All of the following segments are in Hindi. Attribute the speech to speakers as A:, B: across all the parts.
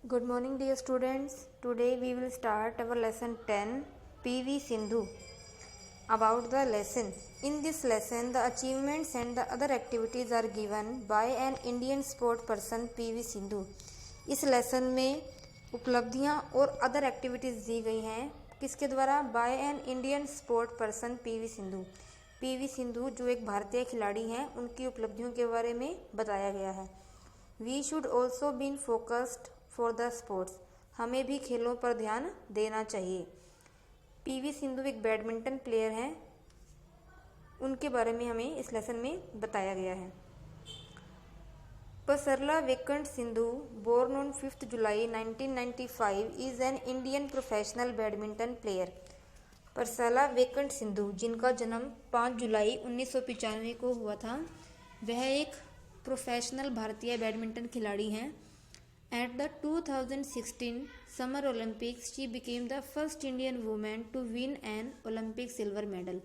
A: Good morning, dear students. Today we will start our lesson 10 PV Sindhu. About the lesson. In this lesson, the achievements and the other activities are given by an Indian sport person PV Sindhu. इस लेसन में उपलब्धियां और अदर एक्टिविटीज़ दी गई हैं किसके द्वारा? By an Indian sport person PV Sindhu. PV Sindhu जो एक भारतीय खिलाड़ी हैं उनकी उपलब्धियों के बारे में बताया गया है। We should also been focused for the sports, हमें भी खेलों पर ध्यान देना चाहिए। पीवी सिंधु एक बैडमिंटन प्लेयर हैं, उनके बारे में हमें इस लेसन में बताया गया है। Pasarla Vikant Sindhu, born on 5th July 1995, is an Indian professional badminton player. Pusarla वेकंट सिंधु, जिनका जन्म 5 जुलाई 1995 को हुआ था, वह एक प्रोफेशनल भारतीय बैडमिंटन खिलाड़ी हैं। At the 2016 summer Olympics she became the first Indian women to win an Olympic silver medal.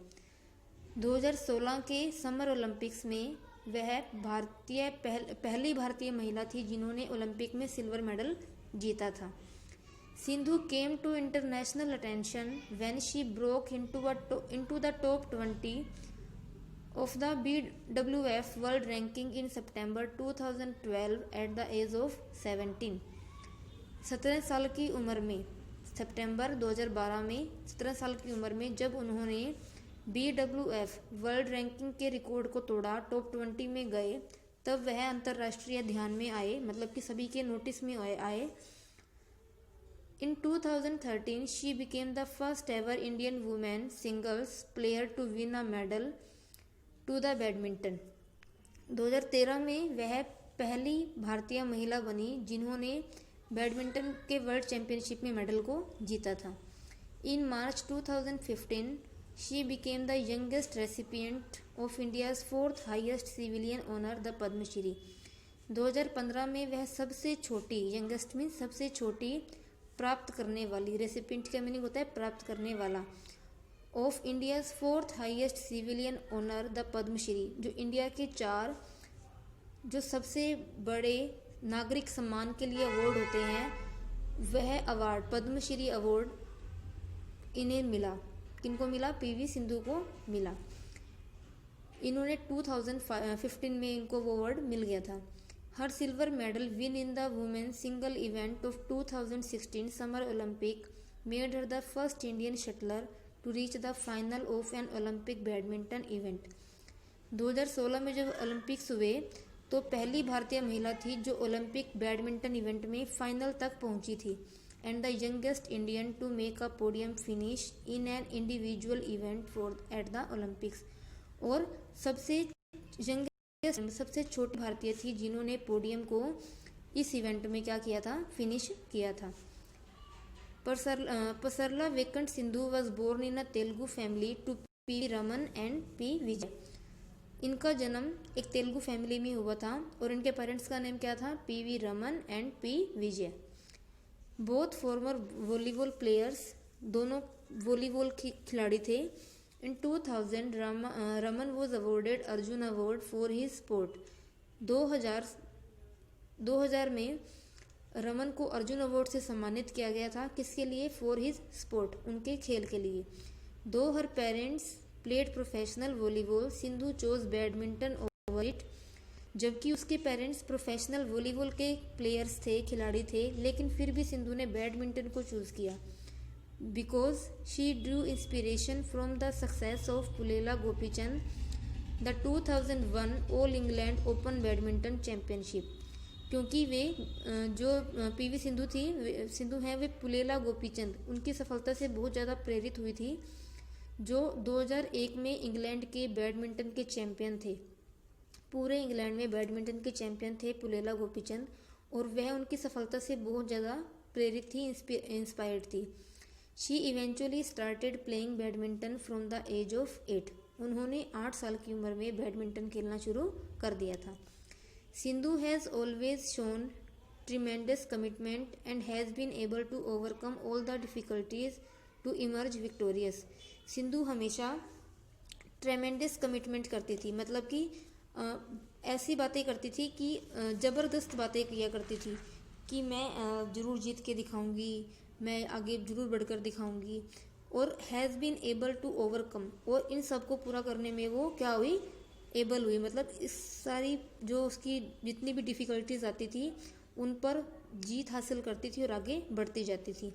A: 2016 के समर ओलंपिक्स में वह पहली भारतीय महिला थी जिन्होंने ओलंपिक में सिल्वर मेडल जीता था। Sindhu came to international attention when she broke into the top 20 of the BWF World Ranking in September 2012 at the age of 17। 17 साल की उम्र में, सितंबर 2012 में 17 साल की उम्र में जब उन्होंने BWF वर्ल्ड रैंकिंग के रिकॉर्ड को तोड़ा, टॉप 20 में गए, तब वह अंतर्राष्ट्रीय ध्यान में आए, मतलब कि सभी के नोटिस में आए। In 2013 she became the first ever Indian women singles player to win a medal to the badminton. 2013 में वह पहली भारतीय महिला बनी जिन्होंने बैडमिंटन के वर्ल्ड चैंपियनशिप में मेडल को जीता था। In March 2015 she became the youngest recipient of India's 4th highest civilian honour the Padmashri. 2015 में वह सबसे छोटी, यंगेस्ट में सबसे छोटी प्राप्त करने वाली, रेसिपिएंट का मीनिंग होता है प्राप्त करने वाला, of India's 4th highest civilian honour the Padmashri, जो इंडिया के 4 जो सबसे बड़े नागरिक सम्मान के लिए अवार्ड होते हैं, वह अवार्ड पद्मश्री अवार्ड इन्हें मिला। किनको मिला? पीवी सिंधु को मिला। इन्होंने 2015 में इनको वो अवार्ड मिल गया था। Her silver medal win in the women single event of 2016 summer Olympic made her the first Indian shuttler to reach the final of an Olympic badminton event. 2016 में जब ओलंपिक्स हुए तो पहली भारतीय महिला थी जो ओलंपिक बैडमिंटन इवेंट में फाइनल तक पहुंची थी। And the youngest Indian to make a podium finish in an individual event for at the Olympics, और सबसे छोटी भारतीय थी जिन्होंने पोडियम को इस इवेंट में क्या किया था? फिनिश किया था। Pasarla Vikant Sindhu was born in a Telugu family to P. Raman and P. Vijay। इनका जन्म एक तेलुगु फैमिली में हुआ था और इनके पेरेंट्स का नेम क्या था? PV Raman and P Vijay. Both farmer volleyball players, दोनों वॉलीबॉल खिलाड़ी थे। इन 2000 Raman was awarded Arjun award for his sport. 2000 में रमन को अर्जुन अवार्ड से सम्मानित किया गया था। किसके लिए? फॉर हिज स्पोर्ट, उनके खेल के लिए। Though her parents played professional volleyball, Sindhu chose badminton over it. जबकि उसके पेरेंट्स प्रोफेशनल वॉलीबॉल के प्लेयर्स थे, खिलाड़ी थे, लेकिन फिर भी सिंधु ने बैडमिंटन को चूज किया। Because she Drew inspiration from the success of Pullela Gopichand the 2001 all England open badminton championship. क्योंकि वे जो पीवी सिंधु हैं वे पुलेला गोपीचंद, उनकी सफलता से बहुत ज़्यादा प्रेरित हुई थी, जो 2001 में इंग्लैंड के बैडमिंटन के चैंपियन थे। पूरे इंग्लैंड में बैडमिंटन के चैंपियन थे पुलेला गोपीचंद, और वह उनकी सफलता से बहुत ज़्यादा प्रेरित थी, इंस्पायर्ड थी। She eventually started playing badminton from the age of 8। उन्होंने 8 साल की उम्र में बैडमिंटन खेलना शुरू कर दिया था। Sindhu has always shown tremendous commitment and has been able to overcome all the difficulties to emerge victorious। Sindhu हमेशा ट्रेमेंडस कमिटमेंट करती थी, मतलब कि ऐसी बातें करती थी कि ज़बरदस्त बातें किया करती थी कि मैं ज़रूर जीत के दिखाऊंगी, मैं आगे ज़रूर बढ़कर दिखाऊंगी। और has been able to overcome, और इन सब को पूरा करने में वो क्या हुई, एबल हुई। मतलब इस सारी जो उसकी जितनी भी डिफ़िकल्टीज आती थी उन पर जीत हासिल करती थी और आगे बढ़ती जाती थी।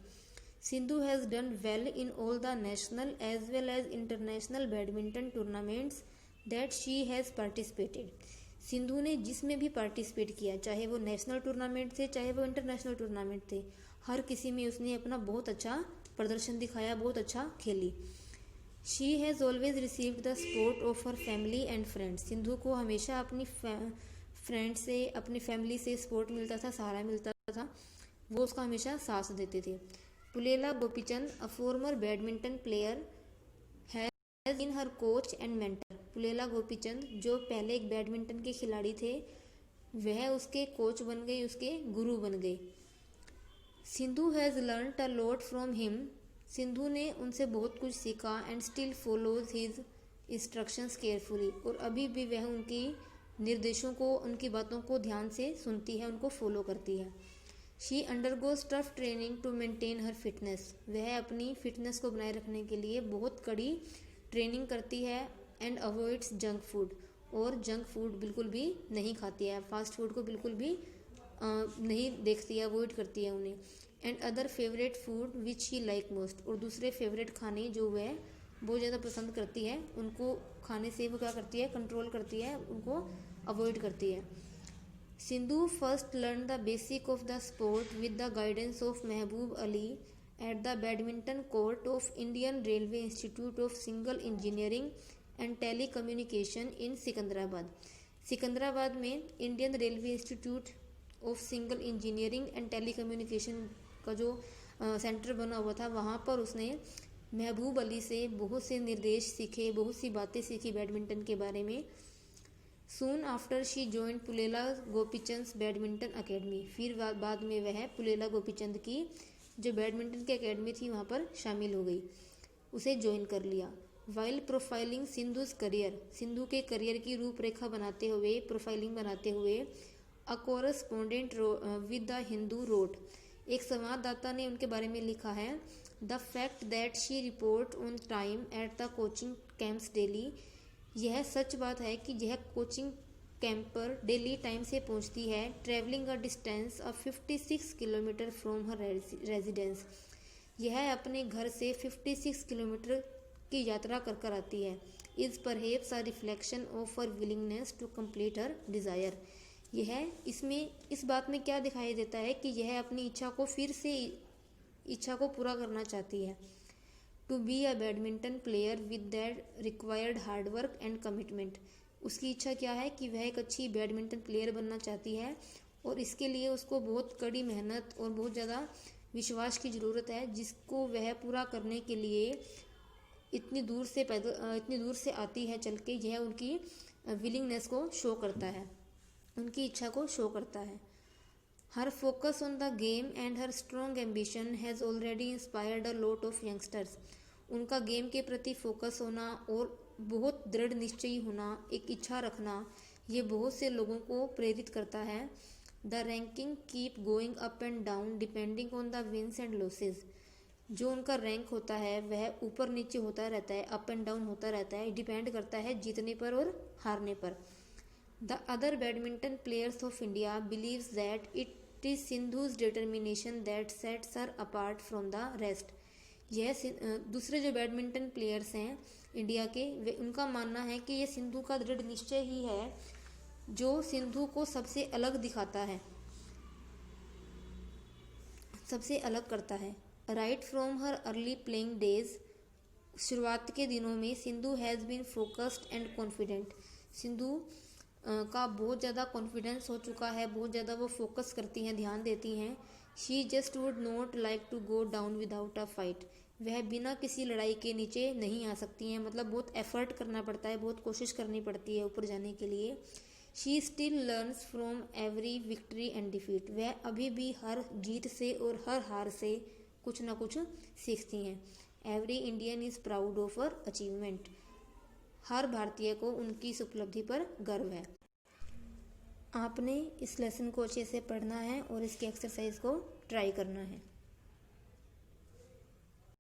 A: Sindhu has done well in all the national as well as international badminton tournaments that she has participated. Sindhu ने जिसमें भी पार्टिसिपेट किया, चाहे वो नेशनल टूर्नामेंट थे चाहे वो इंटरनेशनल टूर्नामेंट थे, हर किसी में उसने अपना बहुत अच्छा प्रदर्शन दिखाया, बहुत अच्छा खेली। She has always received the support of her family and friends. Sindhu को हमेशा अपनी फ्रेंड से, अपनी फैमिली से सपोर्ट मिलता था, सहारा मिलता था, वो उसका हमेशा साथ देते थे। Pullela Gopichand, a former badminton player, has in her coach and mentor. Pullela Gopichand जो पहले एक बैडमिंटन के खिलाड़ी थे, वह उसके कोच बन गए, उसके गुरु बन गए। Sindhu has learn a lot from him. Sindhu ने उनसे बहुत कुछ सीखा and still follows his instructions carefully, और अभी भी वह उनकी निर्देशों को, उनकी बातों को ध्यान से सुनती है, उनको फॉलो करती है। She undergoes tough training to maintain her fitness. वह अपनी फिटनेस को बनाए रखने के लिए बहुत कड़ी ट्रेनिंग करती है। एंड अवॉइड्स जंक फूड, और जंक फूड बिल्कुल भी नहीं खाती है, फास्ट फूड को बिल्कुल भी नहीं देखती है, अवॉइड करती है उन्हें। And other favourite food which she like most, और दूसरे फेवरेट खाने जो वह बहुत ज़्यादा पसंद करती है, उनको खाने से वो क्या करती है, कंट्रोल करती है, उनको अवॉइड करती है। Sindhu first learn the basic of the sport with the guidance of Mehboob Ali at the badminton court of Indian railway institute of signal engineering and telecommunication in Secunderabad. Secunderabad में Indian railway institute of signal engineering and telecommunication का जो सेंटर बना हुआ था, वहाँ पर उसने महबूब अली से बहुत से निर्देश सीखे, बहुत सी बातें सीखी बैडमिंटन के बारे में। Soon after she joined Pullela Gopichand badminton academy. फिर बाद में वह पुलेला गोपीचंद की जो बैडमिंटन की अकेडमी थी वहाँ पर शामिल हो गई, उसे ज्वाइन कर लिया। While profiling Sindhu's career, Sindhu के करियर की रूपरेखा बनाते हुए, प्रोफाइलिंग बनाते हुए, अ कोरस्पोंडेंट विद द हिंदू रोट, एक संवाददाता ने उनके बारे में लिखा है, the fact that she report on time at the coaching camps daily. यह सच बात है कि यह कोचिंग कैंप पर डेली टाइम से पहुंचती है। Travelling a distance of 56 kilometre from her residence, यह अपने घर से 56 किलोमीटर की यात्रा कर कर आती है। Is perhaps a reflection of her willingness to complete her desire, यह इसमें इस बात में क्या दिखाई देता है कि यह अपनी इच्छा को फिर से इच्छा को पूरा करना चाहती है। To be a badminton player with that required hard work and commitment, उसकी इच्छा क्या है कि वह एक अच्छी बैडमिंटन प्लेयर बनना चाहती है, और इसके लिए उसको बहुत कड़ी मेहनत और बहुत ज़्यादा विश्वास की ज़रूरत है, जिसको वह पूरा करने के लिए इतनी दूर से आती है चल के। यह उनकी विलिंगनेस को शो करता है, उनकी इच्छा को शो करता है। Her focus on the game and her strong ambition has already inspired a lot of youngsters, उनका गेम के प्रति फोकस होना और बहुत दृढ़ निश्चयी होना, एक इच्छा रखना, ये बहुत से लोगों को प्रेरित करता है। The ranking keep going up and down depending on the wins and losses, जो उनका रैंक होता है वह ऊपर नीचे होता रहता है, अप एंड डाउन होता रहता है, डिपेंड करता है जीतने पर और हारने पर। The other badminton players of India believes that it is Sindhu's determination that sets her apart from the rest, यह दूसरे जो बैडमिंटन प्लेयर्स हैं इंडिया के, उनका मानना है कि यह सिंधु का दृढ़ निश्चय ही है जो सिंधु को सबसे अलग दिखाता है, सबसे अलग करता है। Right from her early playing days, शुरुआत के दिनों में Sindhu has been focused and confident, Sindhu का बहुत ज़्यादा कॉन्फिडेंस हो चुका है, बहुत ज़्यादा वो फोकस करती हैं, ध्यान देती हैं। She just would not like to go down without a fight, वह बिना किसी लड़ाई के नीचे नहीं आ सकती हैं, मतलब बहुत एफर्ट करना पड़ता है, बहुत कोशिश करनी पड़ती है ऊपर जाने के लिए। She still learns from every victory and defeat, वह अभी भी हर जीत से और हर हार से कुछ ना कुछ सीखती हैं। Every Indian is proud of her achievement, हर भारतीय को उनकी इस उपलब्धि पर गर्व है। आपने इस लेसन को अच्छे से पढ़ना है और इसकी एक्सरसाइज को ट्राई करना है।